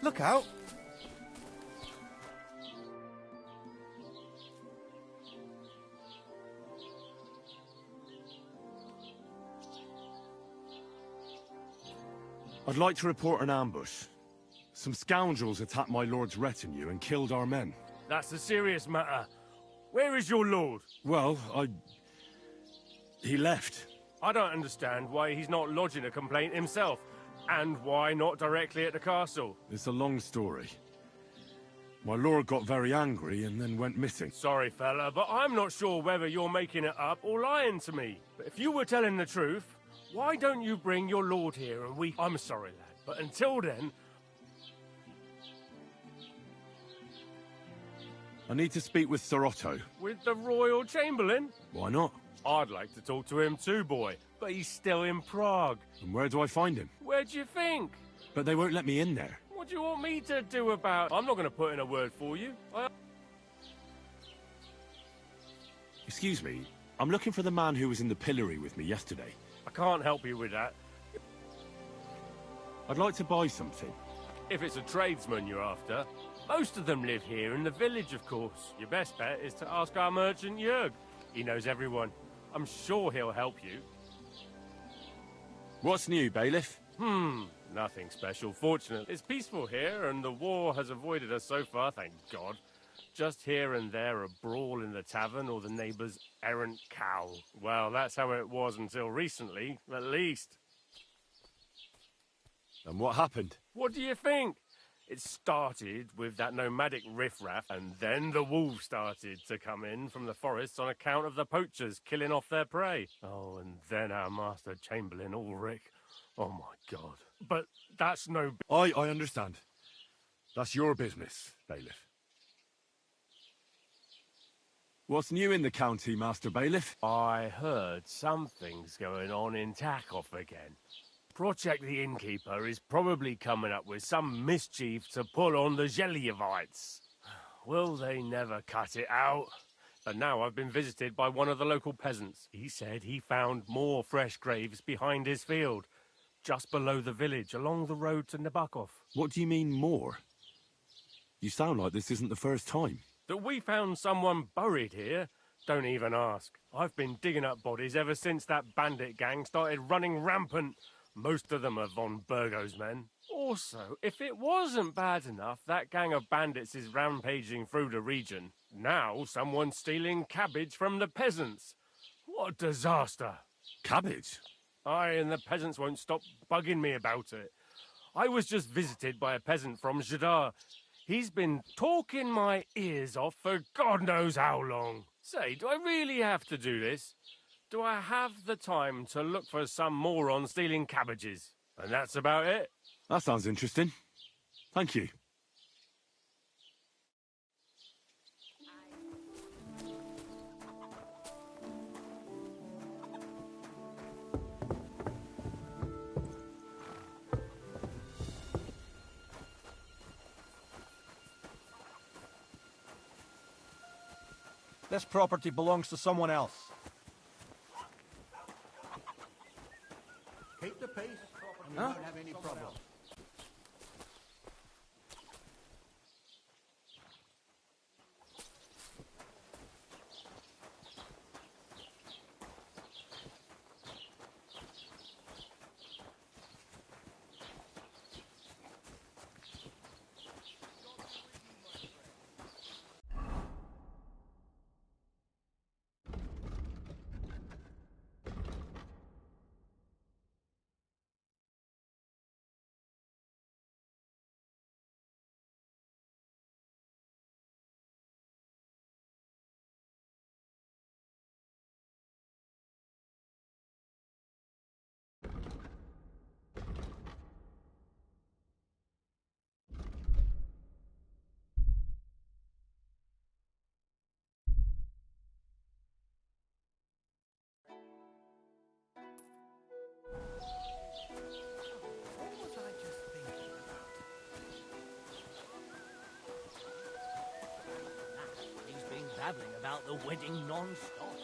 Look out! I'd like to report an ambush. Some scoundrels attacked my lord's retinue and killed our men. That's a serious matter. Where is your lord? Well, he left. I don't understand why he's not lodging a complaint himself, and why not directly at the castle. It's a long story. My lord got very angry and then went missing. Sorry, fella, but I'm not sure whether you're making it up or lying to me. But if you were telling the truth, why don't you bring your lord here and we... I'm sorry, lad, but until then... I need to speak with Sir Otto. With the Royal Chamberlain? Why not? I'd like to talk to him too, boy, but he's still in Prague. And where do I find him? Where do you think? But they won't let me in there. What do you want me to do about... I'm not going to put in a word for you. Excuse me, I'm looking for the man who was in the pillory with me yesterday. I can't help you with that. I'd like to buy something. If it's a tradesman you're after, most of them live here in the village, of course. Your best bet is to ask our merchant Jörg. He knows everyone. I'm sure he'll help you. What's new, bailiff? Nothing special, fortunately. It's peaceful here, and the war has avoided us so far, thank God. Just here and there a brawl in the tavern or the neighbour's errant cow. Well, that's how it was until recently, at least. And what happened? What do you think? It started with that nomadic riffraff, and then the wolves started to come in from the forests on account of the poachers killing off their prey. Oh, and then our Master Chamberlain, Ulrich. Oh, my God. But that's no... I understand. That's your business, bailiff. What's new in the county, Master Bailiff? I heard something's going on in Takov again. Project the Innkeeper is probably coming up with some mischief to pull on the Zhelyevites. Will they never cut it out? And now I've been visited by one of the local peasants. He said he found more fresh graves behind his field, just below the village, along the road to Nabokov. What do you mean, more? You sound like this isn't the first time. That we found someone buried here? Don't even ask. I've been digging up bodies ever since that bandit gang started running rampant. Most of them are von Burgo's men. Also, if it wasn't bad enough, that gang of bandits is rampaging through the region. Now someone's stealing cabbage from the peasants. What a disaster. Cabbage? Aye, and the peasants won't stop bugging me about it. I was just visited by a peasant from Zadar. He's been talking my ears off for God knows how long. Say, do I really have to do this? Do I have the time to look for some moron stealing cabbages? And that's about it. That sounds interesting. Thank you. This property belongs to someone else. Keep the peace, and we won't have any problems. about the wedding non-stop.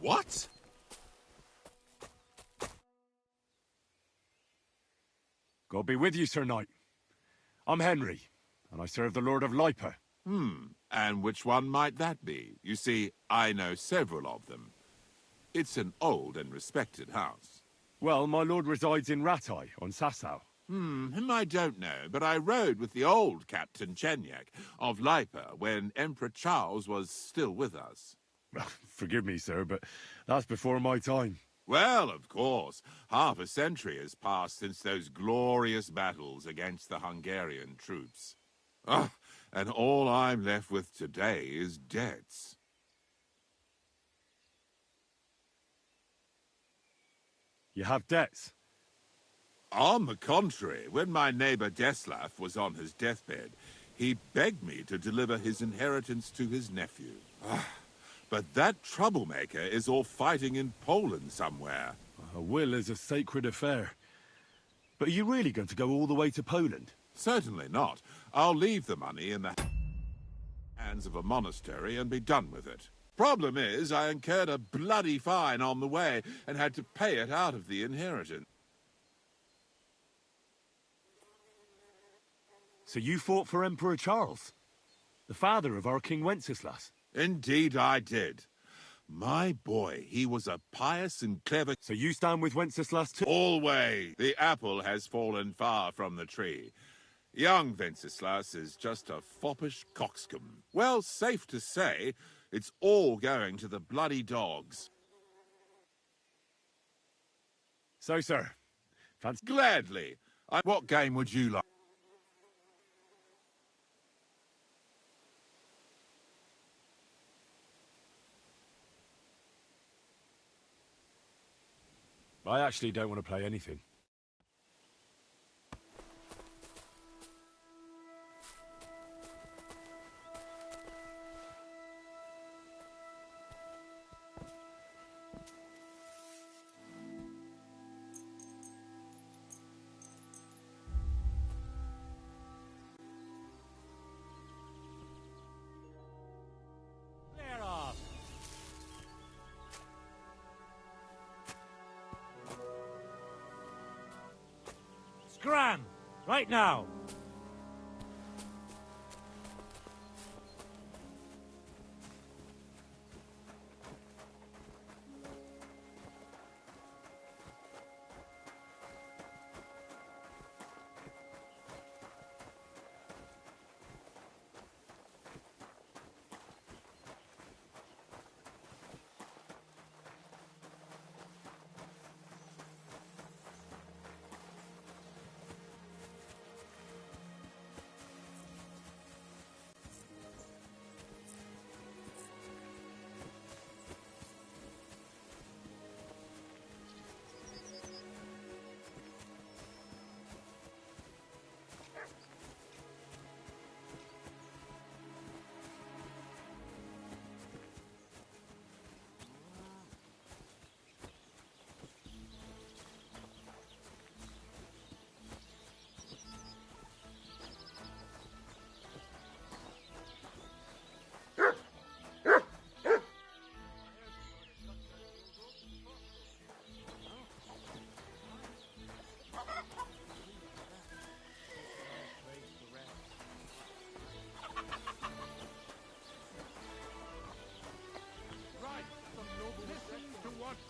What? God be with you, Sir Knight. I'm Henry, and I serve the Lord of Lipa. And which one might that be? You see, I know several of them. It's an old and respected house. Well, my lord resides in Ratai, on Sasau. Him I don't know, but I rode with the old Captain Chenyak of Lipa when Emperor Charles was still with us. Forgive me, sir, but that's before my time. Well, of course. Half a century has passed since those glorious battles against the Hungarian troops. And all I'm left with today is debts. You have debts? On the contrary, when my neighbor Deslav was on his deathbed, he begged me to deliver his inheritance to his nephew. But that troublemaker is all fighting in Poland somewhere. A will is a sacred affair. But are you really going to go all the way to Poland? Certainly not. I'll leave the money in the hands of a monastery and be done with it. Problem is, I incurred a bloody fine on the way and had to pay it out of the inheritance. So you fought for Emperor Charles, the father of our King Wenceslas? Indeed I did. My boy, he was a pious and clever... So you stand with Wenceslas too? Always. The apple has fallen far from the tree. Young Wenceslas is just a foppish coxcomb. Well, safe to say, it's all going to the bloody dogs. So, sir, fancy... Gladly. What game would you like? I actually don't want to play anything. Clear off. Scram! Right now!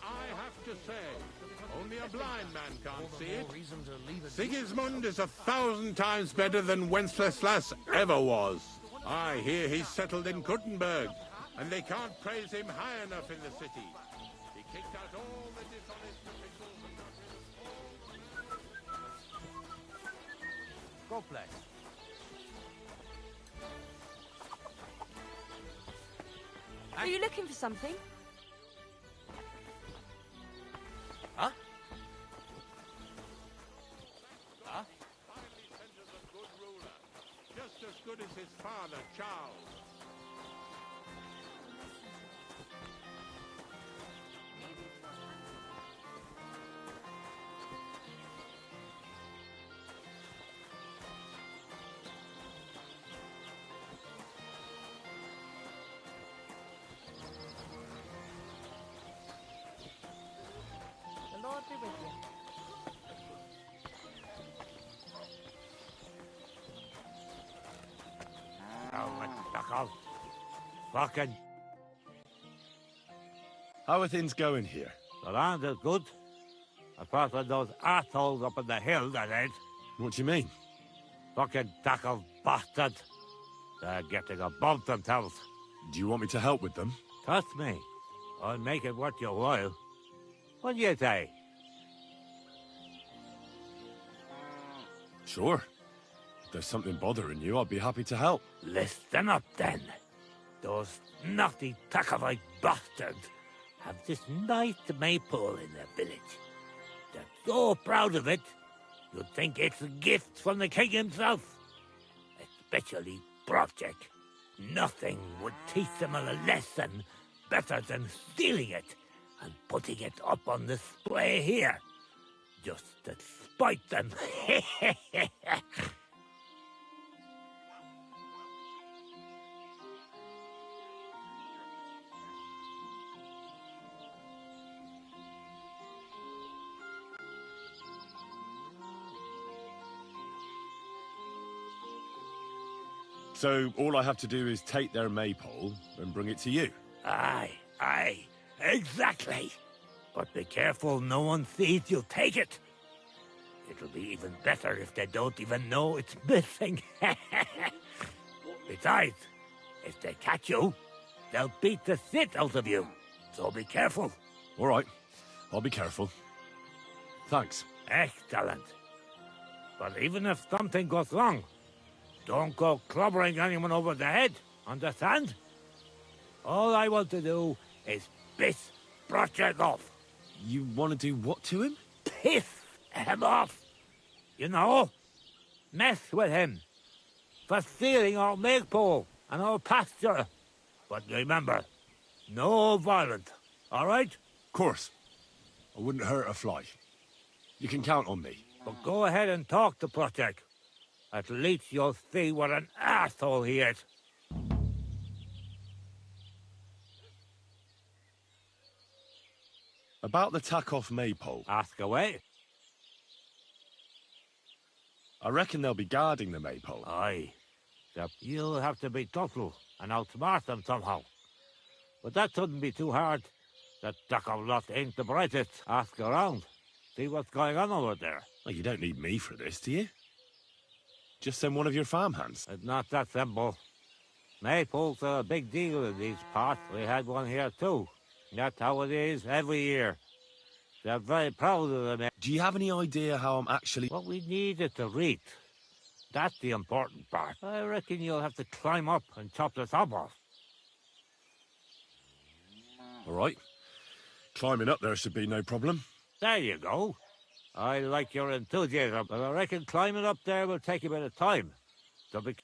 I have to say. Only a blind man can't see it. Sigismund is 1,000 times better than Wenceslas ever was. I hear he's settled in Kuttenberg, and they can't praise him high enough in the city. He kicked out all the dishonest officials and got rid of all... God bless. Are you looking for something? Huh? Finally sent us a good ruler, just as good as his father, Charles. The Lord be with you. Fucking. How are things going here? The land is good. Apart from those assholes up in the hill, that ain't. What do you mean? Fucking tackle bastard. They're getting above themselves. Do you want me to help with them? Trust me. I'll make it worth your while. What do you say? Sure. If there's something bothering you, I'll be happy to help. Listen up, then. Those naughty Takavite bastards have this nice maypole in their village. They're so proud of it, you'd think it's a gift from the king himself. Especially Project. Nothing would teach them a lesson better than stealing it and putting it up on display here. Just to spite them. So all I have to do is take their maypole and bring it to you? Aye, exactly. But be careful no one sees you take it. It'll be even better if they don't even know it's missing. Besides, if they catch you, they'll beat the shit out of you. So be careful. All right, I'll be careful. Thanks. Excellent. But even if something goes wrong, don't go clobbering anyone over the head, understand? All I want to do is piss Project off. You want to do what to him? Piss him off! You know? Mess with him. For stealing our maypole and our pasture. But remember, no violence, all right? Course. I wouldn't hurt a fly. You can count on me. But go ahead and talk to Project. At least you'll see what an asshole he is. About the tack-off maypole, Ask away. I reckon they'll be guarding the maypole. Aye. Yep. You'll have to be thoughtful and outsmart them somehow. But that shouldn't be too hard. That tack-off lot ain't the brightest. Ask around. See what's going on over there. Well, you don't need me for this, do you? Just send one of your farmhands. It's not that simple. Maypoles are a big deal in these parts. We had one here too. That's how it is every year. They're very proud of them. Do you have any idea how I'm actually... What we need is the reach. That's the important part. I reckon you'll have to climb up and chop the top off. All right. Climbing up there should be no problem. There you go. I like your enthusiasm, but I reckon climbing up there will take a bit of time. So be...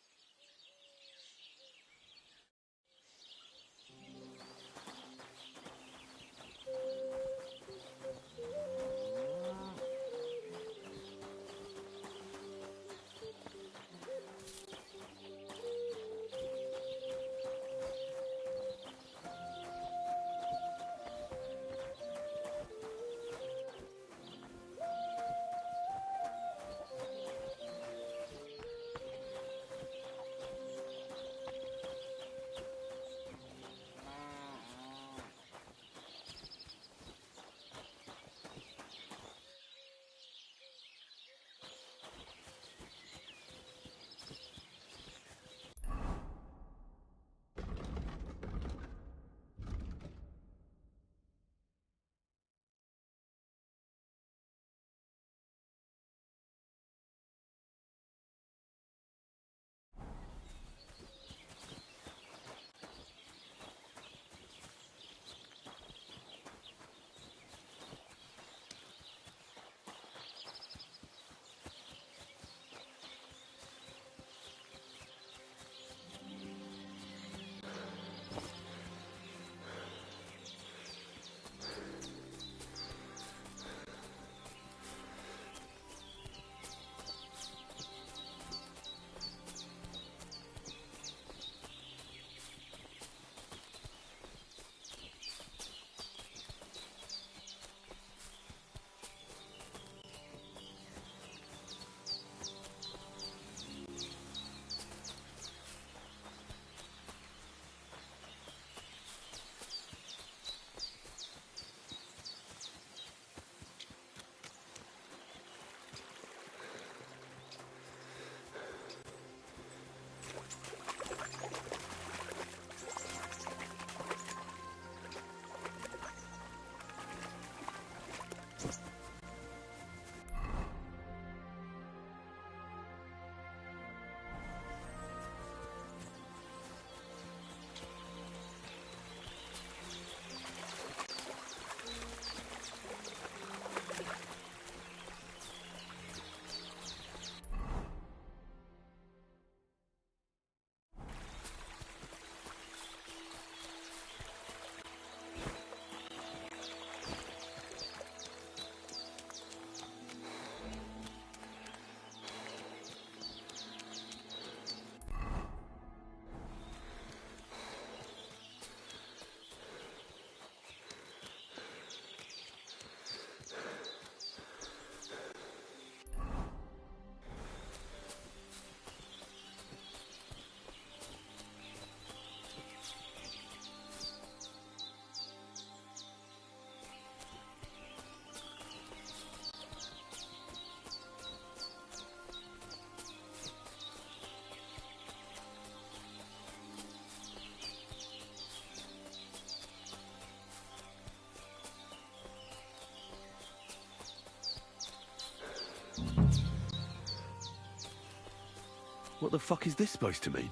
What the fuck is this supposed to mean?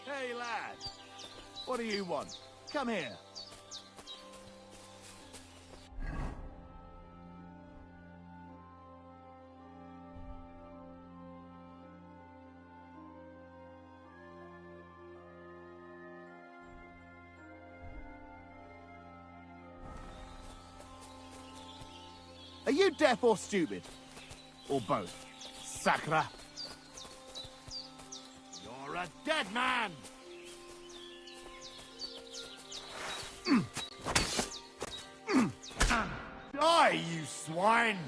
Hey, lad. What do you want? Come here. Are you deaf or stupid? Or both? Sacra. You're a dead man! Die, you swine!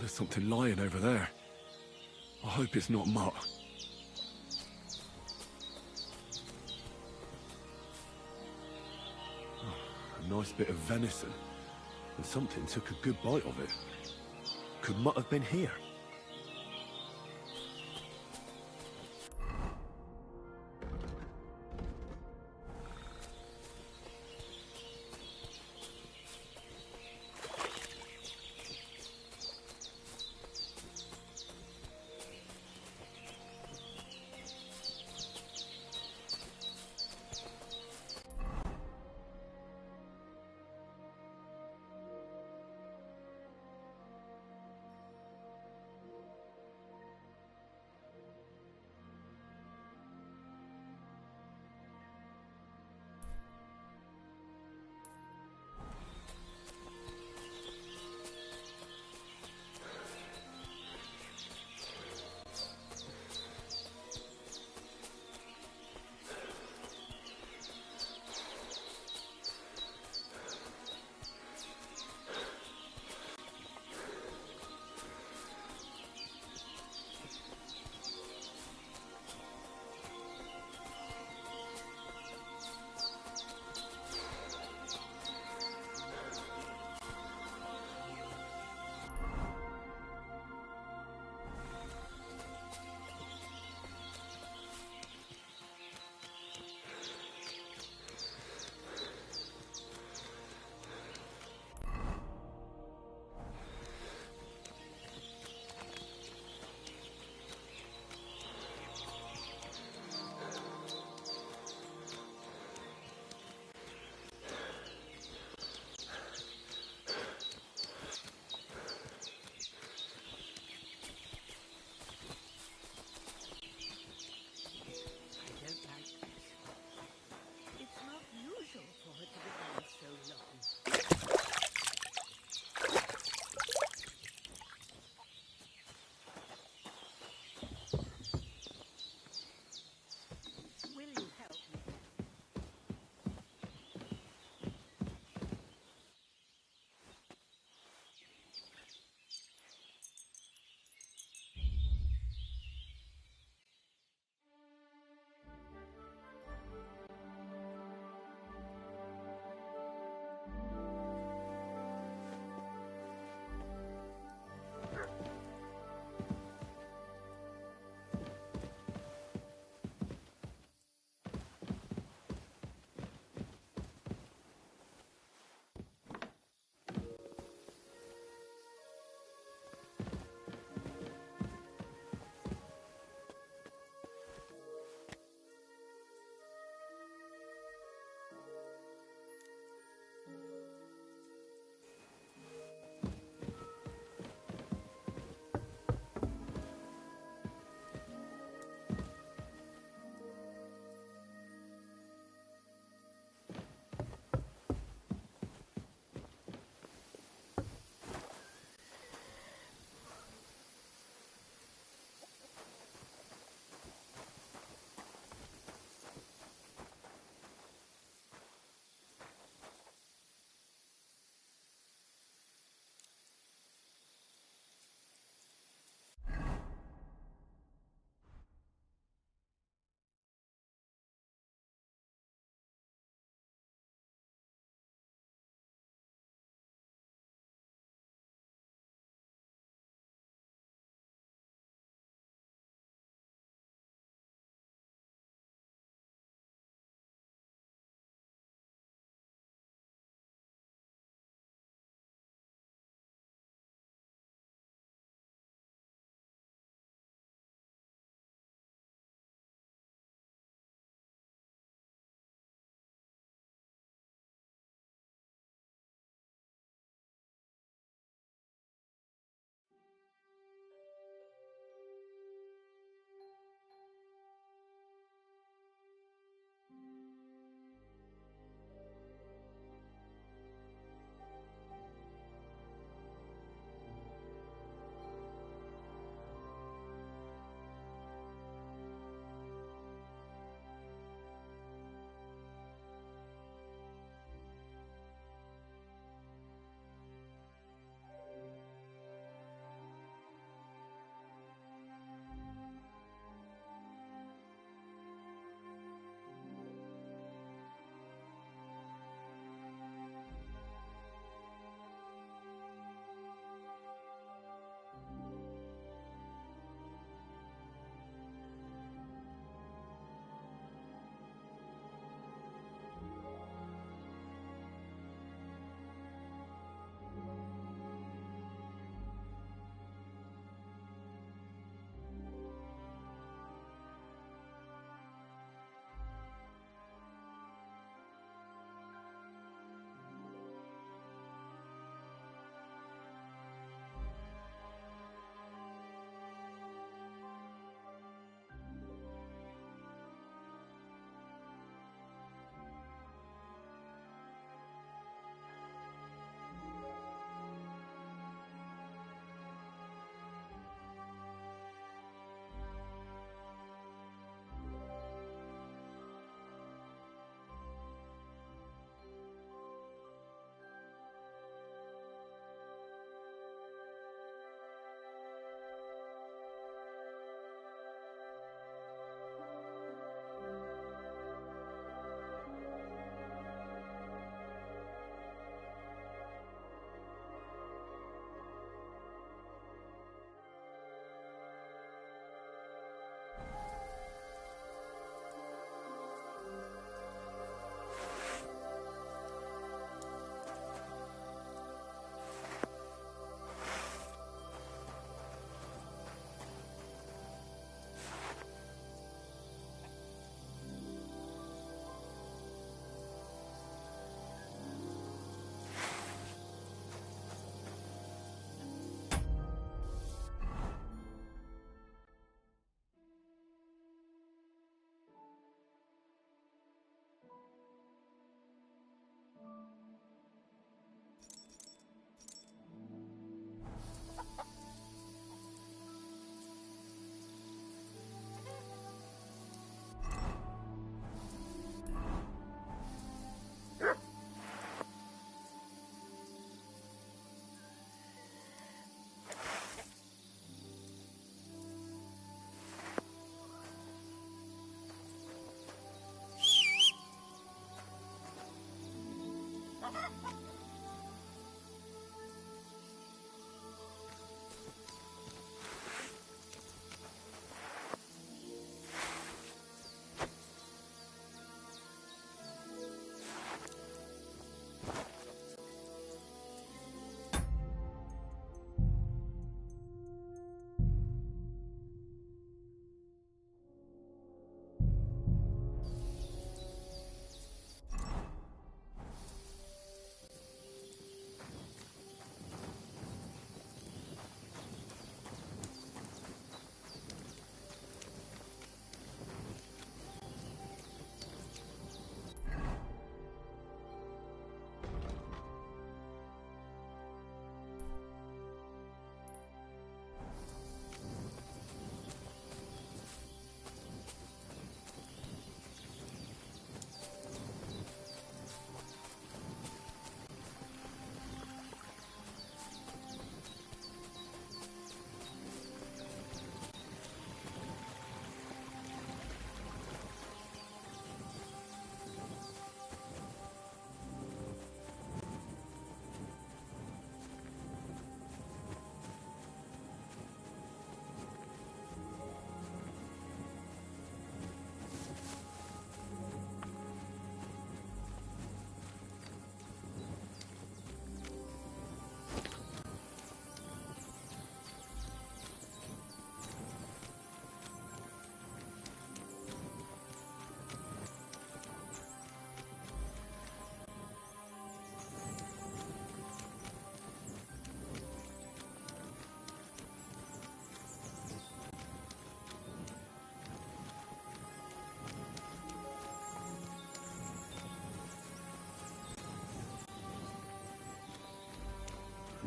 There's something lying over there. I hope it's not Mutt. Oh, a nice bit of venison. And something took a good bite of it. Could Mutt have been here?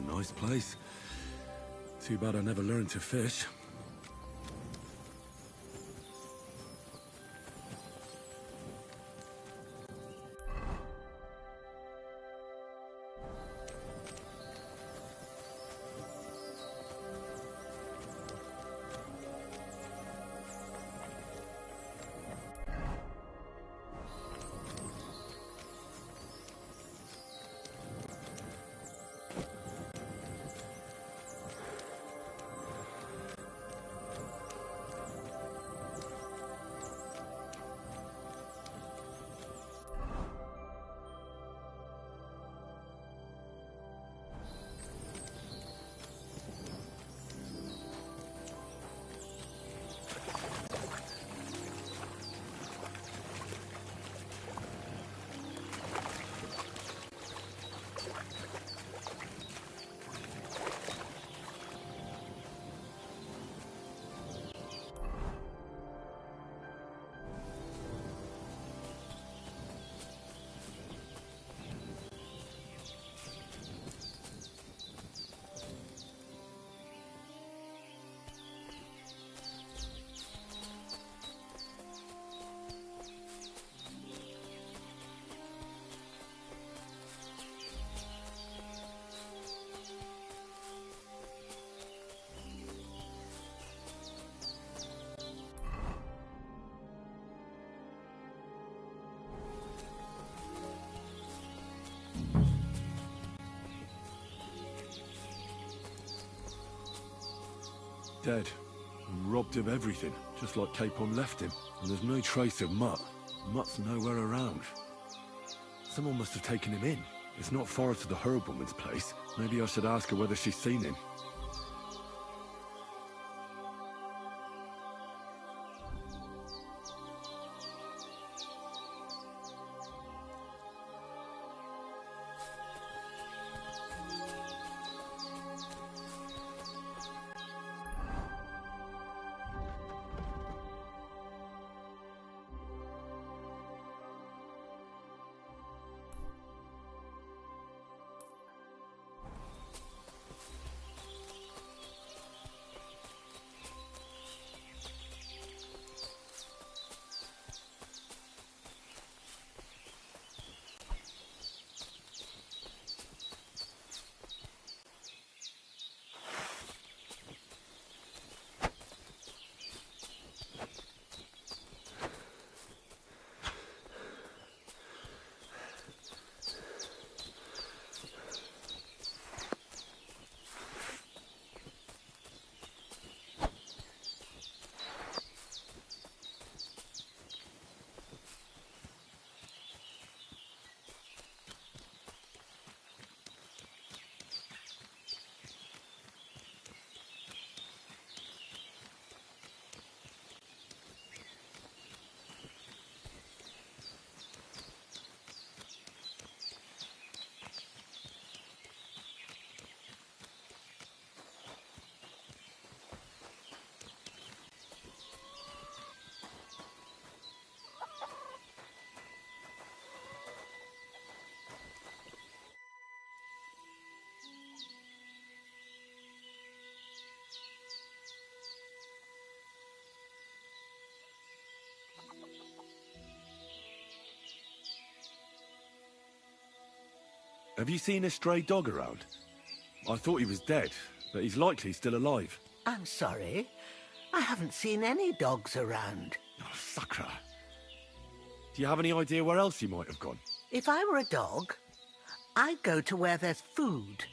Nice place. Too bad I never learned to fish. Dead. And robbed of everything, just like Capon left him. And there's no trace of Mutt. Mutt's nowhere around. Someone must have taken him in. It's not far to the herb woman's place. Maybe I should ask her whether she's seen him. Have you seen a stray dog around? I thought he was dead, but he's likely still alive. I'm sorry. I haven't seen any dogs around. Oh, Sakra. Do you have any idea where else he might have gone? If I were a dog, I'd go to where there's food.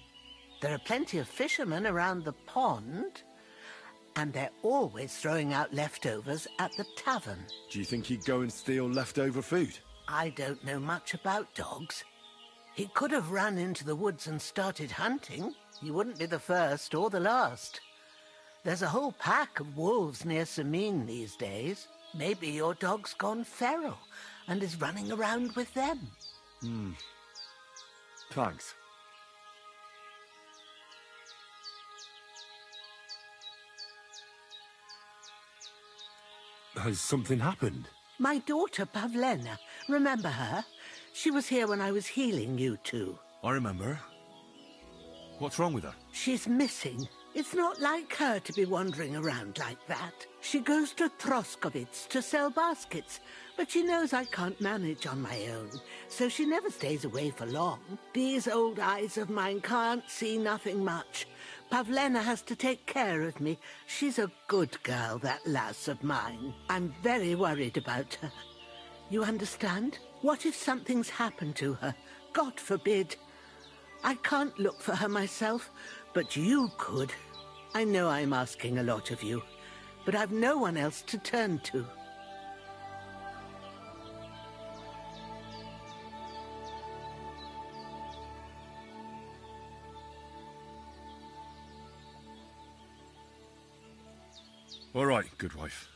There are plenty of fishermen around the pond, and they're always throwing out leftovers at the tavern. Do you think he'd go and steal leftover food? I don't know much about dogs. He could have run into the woods and started hunting. He wouldn't be the first or the last. There's a whole pack of wolves near Samine these days. Maybe your dog's gone feral and is running around with them. Thanks. Has something happened? My daughter, Pavlena. Remember her? She was here when I was healing you two. I remember. What's wrong with her? She's missing. It's not like her to be wandering around like that. She goes to Troskovitz to sell baskets, but she knows I can't manage on my own, so she never stays away for long. These old eyes of mine can't see nothing much. Pavlena has to take care of me. She's a good girl, that lass of mine. I'm very worried about her. You understand? What if something's happened to her? God forbid. I can't look for her myself, but you could. I know I'm asking a lot of you, but I've no one else to turn to. All right, good wife.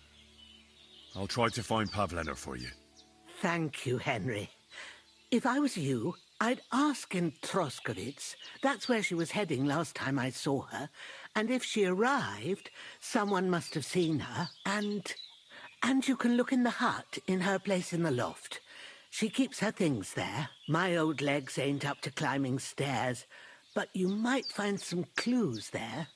I'll try to find Pavlena for you. Thank you, Henry. If I was you, I'd ask in Troskovitz. That's where she was heading last time I saw her. And if she arrived, someone must have seen her. And you can look in the hut in her place in the loft. She keeps her things there. My old legs ain't up to climbing stairs, but you might find some clues there.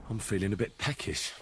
I'm feeling a bit peckish.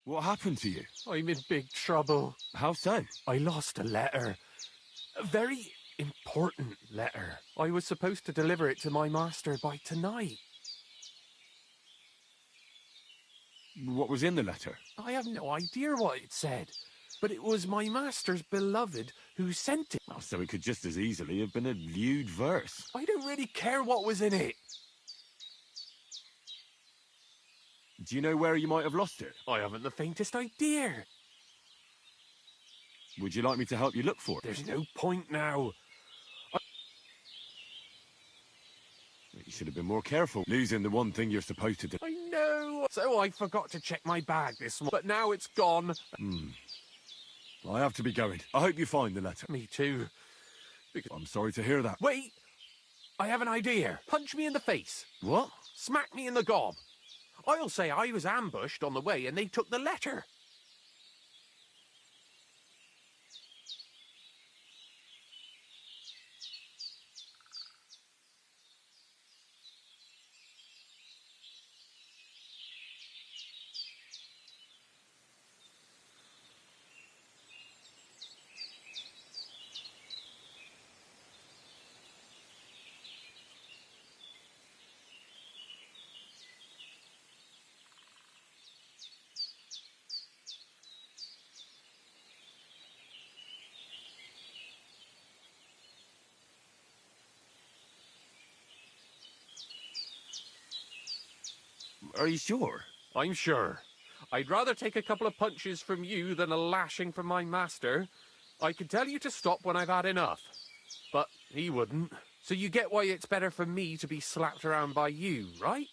What happened to you? I'm in big trouble. How so? I lost a letter. A very important letter. I was supposed to deliver it to my master by tonight. What was in the letter? I have no idea what it said, but it was my master's beloved who sent it. Oh, so it could just as easily have been a lewd verse. I don't really care what was in it. Do you know where you might have lost it? I haven't the faintest idea. Would you like me to help you look for it? There's no point now. You should have been more careful, losing the one thing you're supposed to do. I know. So I forgot to check my bag this morning, but now it's gone. I have to be going. I hope you find the letter. Me too. I'm sorry to hear that. Wait! I have an idea. Punch me in the face. What? Smack me in the gob. I'll say I was ambushed on the way and they took the letter. Are you sure? I'm sure. I'd rather take a couple of punches from you than a lashing from my master. I could tell you to stop when I've had enough, but he wouldn't. So you get why it's better for me to be slapped around by you, right?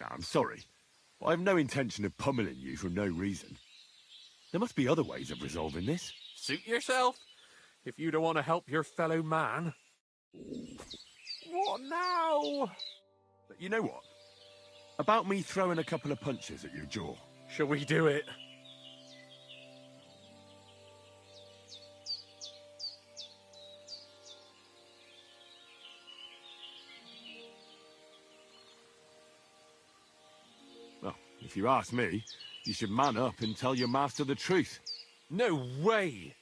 I'm sorry. I have no intention of pummeling you for no reason. There must be other ways of resolving this. Suit yourself, if you don't want to help your fellow man. What now? But you know what? About me throwing a couple of punches at your jaw. Shall we do it? Well, if you ask me, you should man up and tell your master the truth. No way!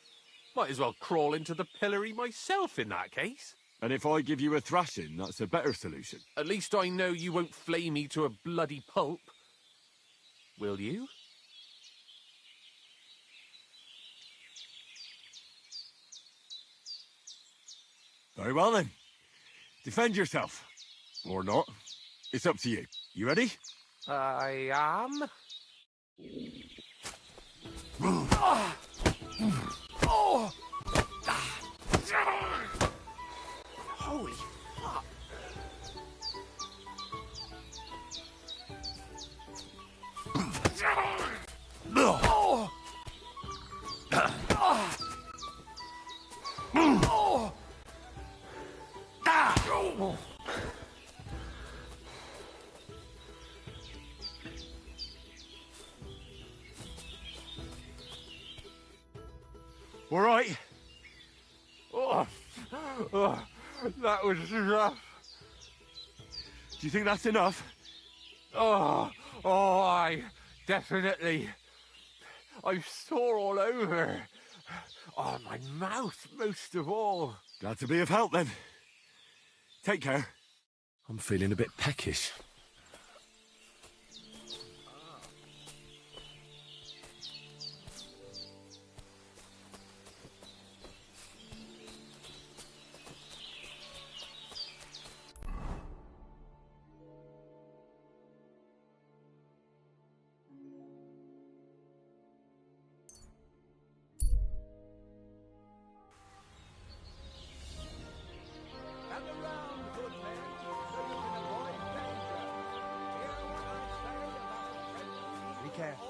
Might as well crawl into the pillory myself in that case. And if I give you a thrashing, that's a better solution. At least I know you won't flay me to a bloody pulp. Will you? Very well then. Defend yourself. Or not. It's up to you. You ready? I am. Holy fuck. All right. That was rough. Do you think that's enough? Aye, definitely. I'm sore all over. Oh, my mouth most of all. Glad to be of help then. Take care. I'm feeling a bit peckish. Be careful.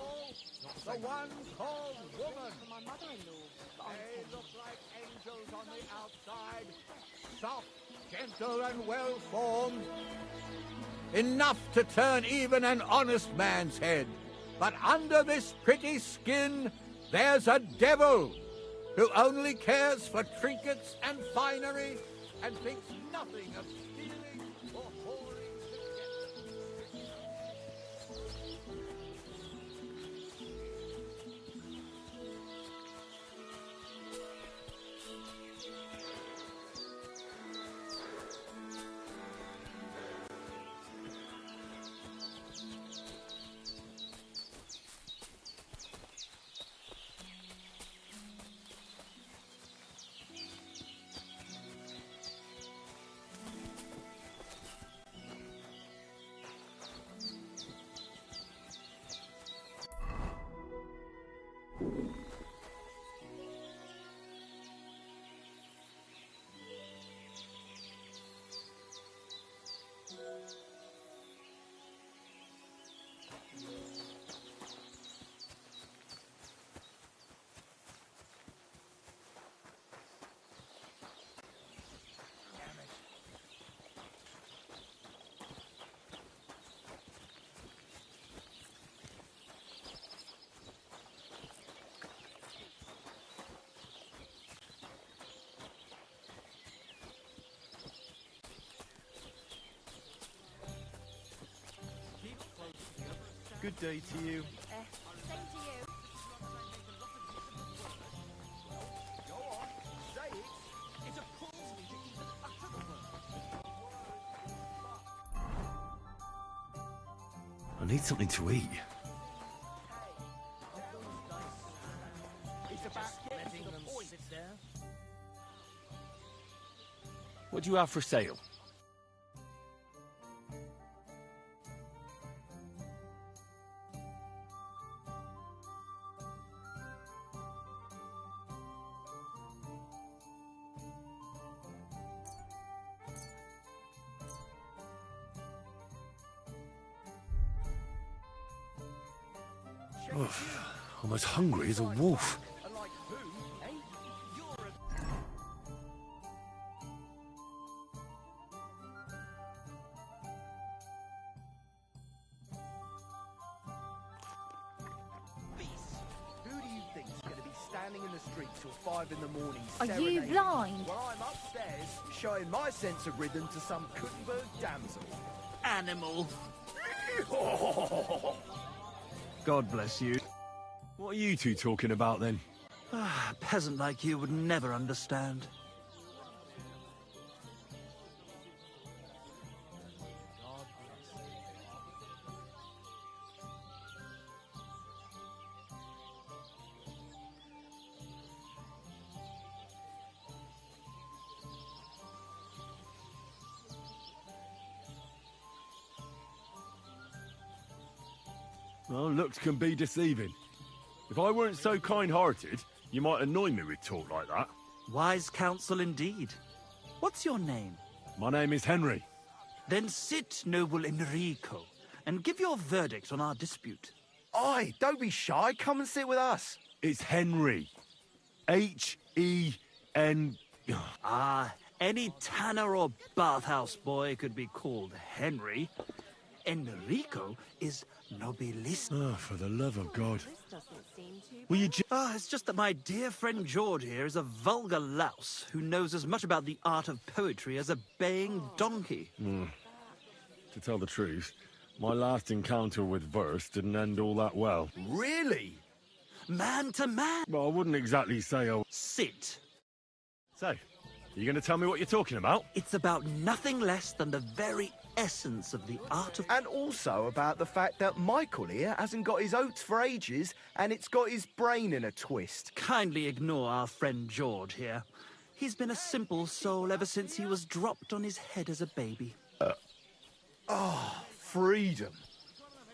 The one called woman. My mother-in-law. They look like angels on the outside. Soft, gentle, and well-formed. Enough to turn even an honest man's head. But under this pretty skin, there's a devil who only cares for trinkets and finery and thinks nothing of stealing or whoring together. Good day to you. Same to you. Go on, say it. It appalls me to even utter the word. I need something to eat. It's about getting to the point. What do you have for sale? Oh, I'm as hungry as a wolf. Like who, eh? You're a... Who do you think's going to be standing in the streets till 5 in the morning? Are you serenading blind? While I'm upstairs showing my sense of rhythm to some Kuttenberg damsel. Animal. God bless you. What are you two talking about then? A peasant like you would never understand. Well, looks can be deceiving. If I weren't so kind-hearted, you might annoy me with talk like that. Wise counsel indeed. What's your name? My name is Henry. Then sit, noble Enrico, and give your verdict on our dispute. Oi, don't be shy. Come and sit with us. It's Henry. H-E-N... Ah, any tanner or bathhouse boy could be called Henry. Enrico is nobilissimo. Oh, for the love of God. This doesn't seem too Will you It's just that my dear friend George here is a vulgar louse who knows as much about the art of poetry as a baying donkey. To tell the truth, my last encounter with verse didn't end all that well. Really? man to man. Well, I wouldn't exactly say I... Sit. So, are you going to tell me what you're talking about? It's about nothing less than the very essence of the art of... And also about the fact that Michael here hasn't got his oats for ages, and it's got his brain in a twist. Kindly ignore our friend George here. He's been a simple soul ever since he was dropped on his head as a baby. Freedom.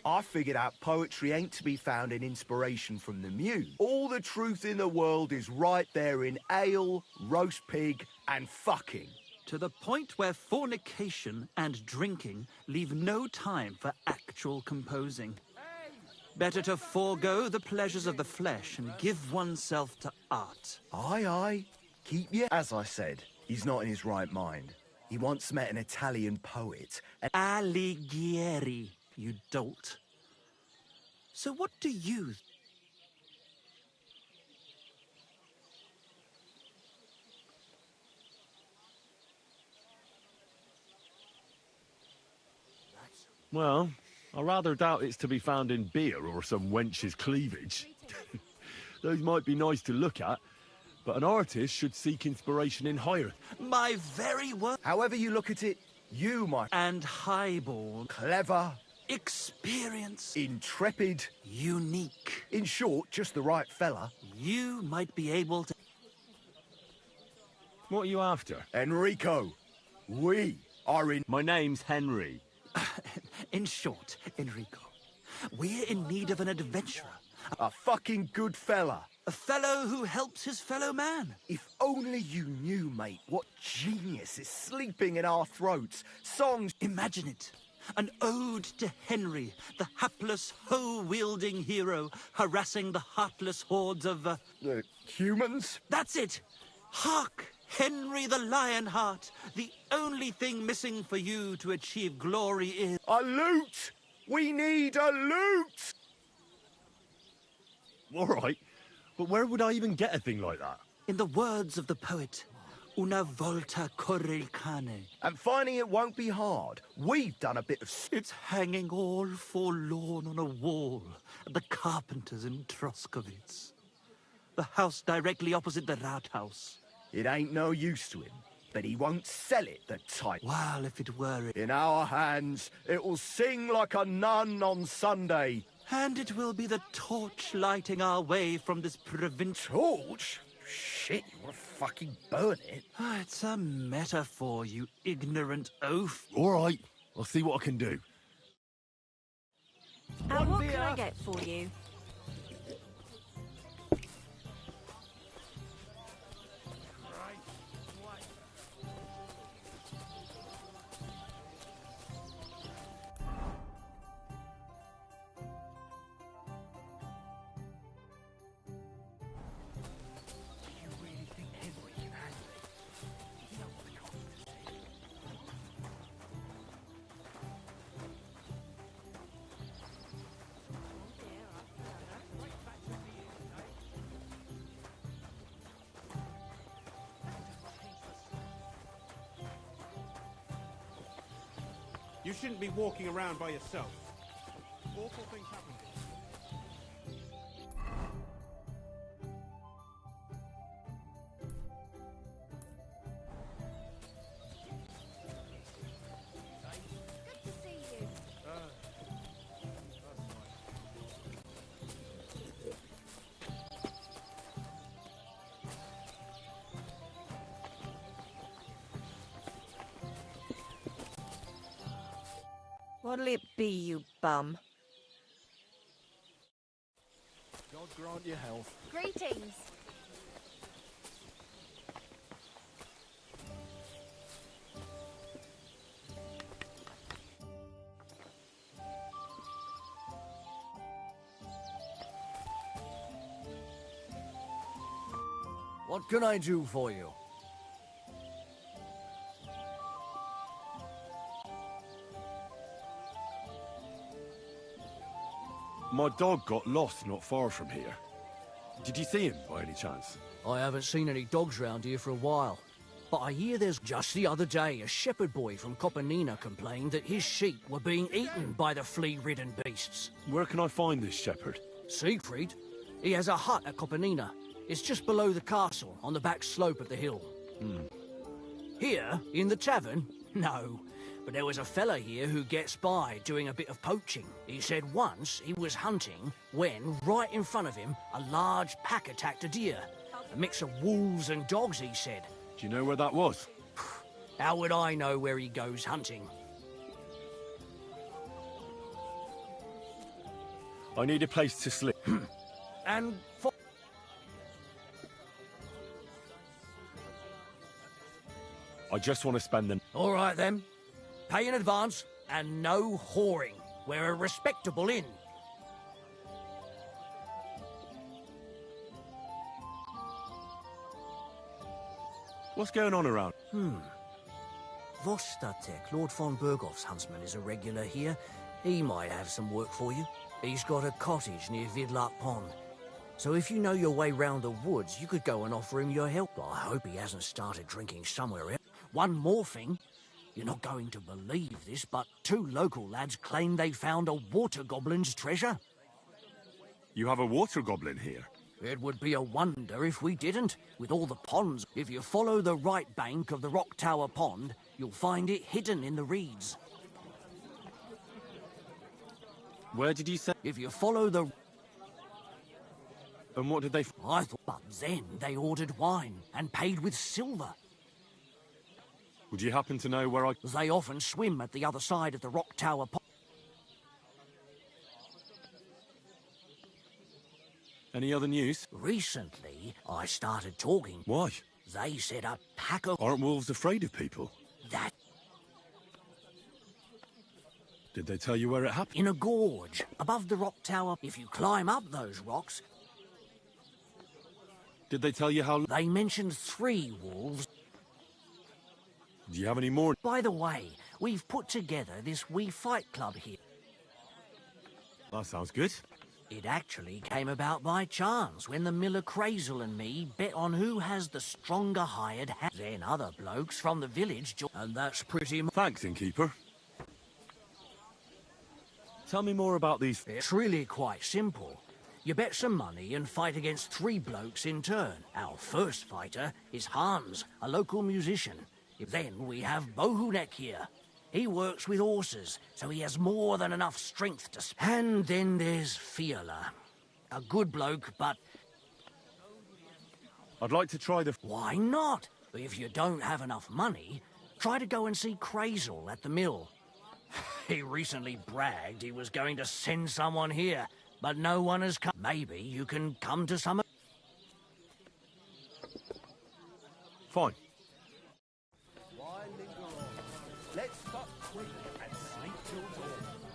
I figured out poetry ain't to be found in inspiration from the muse. All the truth in the world is right there in ale, roast pig, and fucking. To the point where fornication and drinking leave no time for actual composing. Better to forego the pleasures of the flesh and give oneself to art. Aye, aye. Keep you. As I said, he's not in his right mind. He once met an Italian poet. Alighieri, you dolt. So what do you... Well, I rather doubt it's to be found in beer or some wench's cleavage. Those might be nice to look at, but an artist should seek inspiration in higher... My very word... However you look at it, you, my... And highborn. Clever. Experience. Intrepid. Unique. In short, just the right fella. You might be able to... What are you after? Enrico, we are in... My name's Henry. In short, Enrico, we're in need of an adventurer. A fucking good fella. A fellow who helps his fellow man. If only you knew, mate, what genius is sleeping in our throats. Songs... Imagine it. An ode to Henry, the hapless, hoe-wielding hero, harassing the heartless hordes of... humans? That's it! Hark! Henry the Lionheart! The only thing missing for you to achieve glory is... A loot! We need a loot! All right, but where would I even get a thing like that? In the words of the poet, una volta corre il cane. And finding it won't be hard. We've done a bit of... It's hanging all forlorn on a wall at the carpenter's in Troskowitz. The house directly opposite the Rathaus. It ain't no use to him, but he won't sell it, the type. While if it were... In our hands, it will sing like a nun on Sunday. And it will be the torch lighting our way from this provincial... Torch? Shit, you want to fucking burn it? It's a metaphor, you ignorant oaf. All right, I'll see what I can do. And what can I get for you? You shouldn't be walking around by yourself. Awful things happen to you. Good to see you. What'll it be, you bum? God grant you health. Greetings. What can I do for you? My dog got lost not far from here. Did you see him by any chance? I haven't seen any dogs round here for a while. But I hear there's just the other day a shepherd boy from Copenina complained that his sheep were being eaten by the flea-ridden beasts. Where can I find this shepherd? Siegfried? He has a hut at Copanina. It's just below the castle, on the back slope of the hill. Here, in the tavern? No. But there was a fella here who gets by doing a bit of poaching. He said once he was hunting when, right in front of him, a large pack attacked a deer. A mix of wolves and dogs, he said. Do you know where that was? How would I know where he goes hunting? I need a place to sleep. And I just want to spend the... all right, then. Pay in advance, and no whoring. We're a respectable inn. What's going on around? Vostatek, Lord von Berghoff's huntsman, is a regular here. He might have some work for you. He's got a cottage near Vidlak Pond. So if you know your way round the woods, you could go and offer him your help. I hope he hasn't started drinking somewhere else. One more thing. You're not going to believe this, but 2 local lads claim they found a water goblin's treasure. You have a water goblin here? It would be a wonder if we didn't, with all the ponds. If you follow the right bank of the Rock Tower Pond, you'll find it hidden in the reeds. Where did you say? If you follow the... And what did they... I thought, but then they ordered wine and paid with silver. Would you happen to know where I... They often swim at the other side of the Rock Tower Pond. Any other news? Recently, I started talking. Why? They said a pack of... Aren't wolves afraid of people? That... Did they tell you where it happened? in a gorge, above the Rock Tower. If you climb up those rocks... Did they tell you how... They mentioned 3 wolves. Do you have any more? By the way, we've put together this wee fight club here. That sounds good. It actually came about by chance when the miller Crazel and me bet on who has the stronger hired hand. Then other blokes from the village and that's pretty much... Thanks, innkeeper. Tell me more about these... It's really quite simple. You bet some money and fight against 3 blokes in turn. Our first fighter is Hans, a local musician. Then we have Bohunek here. He works with horses, so he has more than enough strength to... And then there's Fiala. A good bloke, but... I'd like to try the... Why not? If you don't have enough money, try to go and see Crazel at the mill. He recently bragged he was going to send someone here, but no one has come. Maybe you can come to some... Fine. Why linger on? Let's stop quick and sleep till dawn.